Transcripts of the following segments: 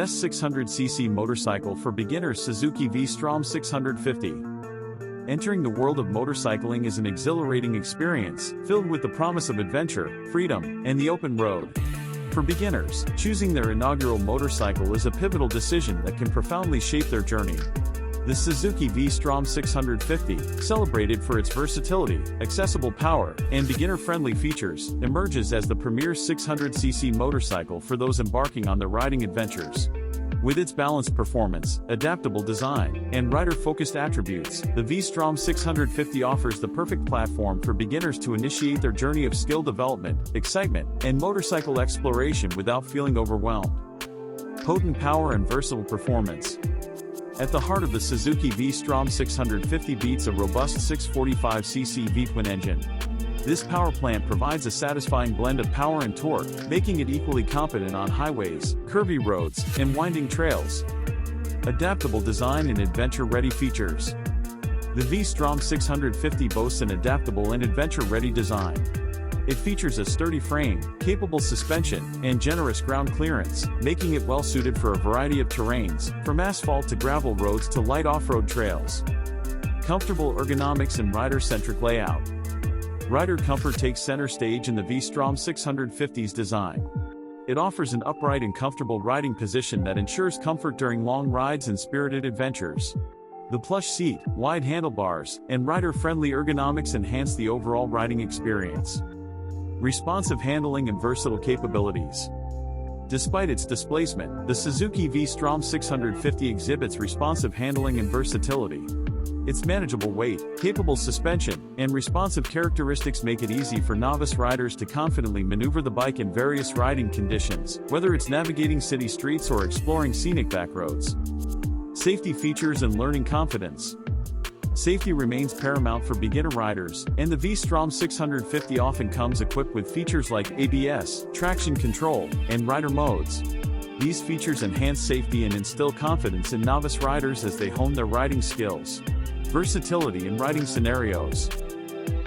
best 600cc motorcycle for beginners. Suzuki V Strom 650. Entering the world of motorcycling is an exhilarating experience, filled with the promise of adventure, freedom, and the open road. For beginners, choosing their inaugural motorcycle is a pivotal decision that can profoundly shape their journey. The Suzuki V Strom 650, celebrated for its versatility, accessible power, and beginner-friendly features, emerges as the premier 600cc motorcycle for those embarking on their riding adventures. With its balanced performance, adaptable design, and rider-focused attributes, the V Strom 650 offers the perfect platform for beginners to initiate their journey of skill development, excitement, and motorcycle exploration without feeling overwhelmed. Potent power and versatile performance. At the heart of the Suzuki V Strom 650 beats a robust 645cc V-twin engine. This power plant provides a satisfying blend of power and torque, making it equally competent on highways, curvy roads, and winding trails. Adaptable design and adventure-ready features. The V Strom 650 boasts an adaptable and adventure-ready design. It features a sturdy frame, capable suspension, and generous ground clearance, making it well-suited for a variety of terrains, from asphalt to gravel roads to light off-road trails. Comfortable ergonomics and rider-centric layout. Rider comfort takes center stage in the V Strom 650's design. It offers an upright and comfortable riding position that ensures comfort during long rides and spirited adventures. The plush seat, wide handlebars, and rider-friendly ergonomics enhance the overall riding experience. Responsive handling and versatile capabilities. Despite its displacement, the Suzuki V Strom 650 exhibits responsive handling and versatility. Its manageable weight, capable suspension, and responsive characteristics make it easy for novice riders to confidently maneuver the bike in various riding conditions, whether it's navigating city streets or exploring scenic backroads. Safety features and learning confidence. Safety remains paramount for beginner riders, and the V Strom 650 often comes equipped with features like ABS, traction control, and rider modes. These features enhance safety and instill confidence in novice riders as they hone their riding skills. Versatility in riding scenarios.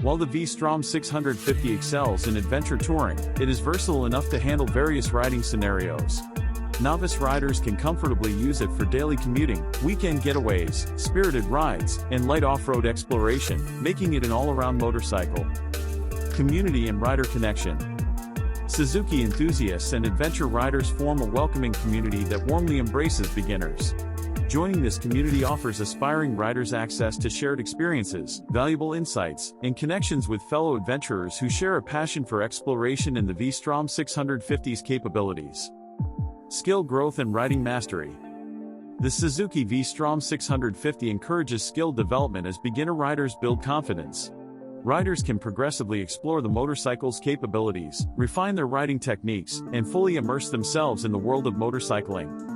While the V Strom 650 excels in adventure touring, it is versatile enough to handle various riding scenarios. Novice riders can comfortably use it for daily commuting, weekend getaways, spirited rides, and light off-road exploration, making it an all-around motorcycle. Community and rider connection. Suzuki enthusiasts and adventure riders form a welcoming community that warmly embraces beginners. Joining this community offers aspiring riders access to shared experiences, valuable insights, and connections with fellow adventurers who share a passion for exploration and the V Strom 650's capabilities. Skill growth and riding mastery. The Suzuki V Strom 650 encourages skill development as beginner riders build confidence. Riders can progressively explore the motorcycle's capabilities, refine their riding techniques, and fully immerse themselves in the world of motorcycling.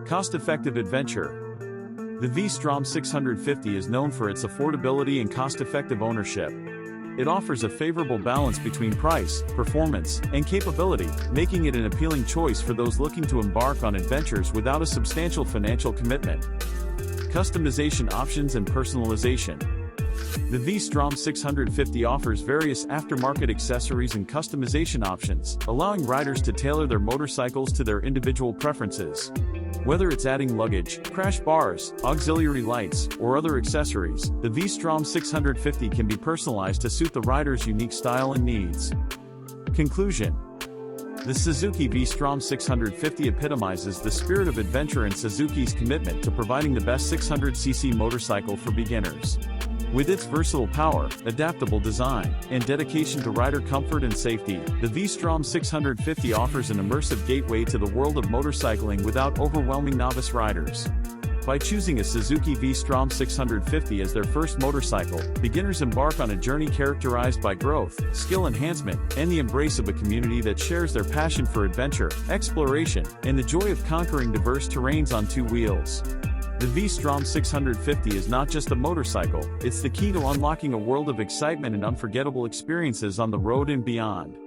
Cost-effective adventure. The V Strom 650 is known for its affordability and cost-effective ownership. It offers a favorable balance between price, performance, and capability, making it an appealing choice for those looking to embark on adventures without a substantial financial commitment. Customization options and personalization. The V Strom 650 offers various aftermarket accessories and customization options, allowing riders to tailor their motorcycles to their individual preferences. Whether it's adding luggage, crash bars, auxiliary lights, or other accessories, the V Strom 650 can be personalized to suit the rider's unique style and needs. Conclusion. The Suzuki V Strom 650 epitomizes the spirit of adventure and Suzuki's commitment to providing the best 600cc motorcycle for beginners. With its versatile power, adaptable design, and dedication to rider comfort and safety, the V Strom 650 offers an immersive gateway to the world of motorcycling without overwhelming novice riders. By choosing a Suzuki V Strom 650 as their first motorcycle, beginners embark on a journey characterized by growth, skill enhancement, and the embrace of a community that shares their passion for adventure, exploration, and the joy of conquering diverse terrains on two wheels. The V Strom 650 is not just a motorcycle, it's the key to unlocking a world of excitement and unforgettable experiences on the road and beyond.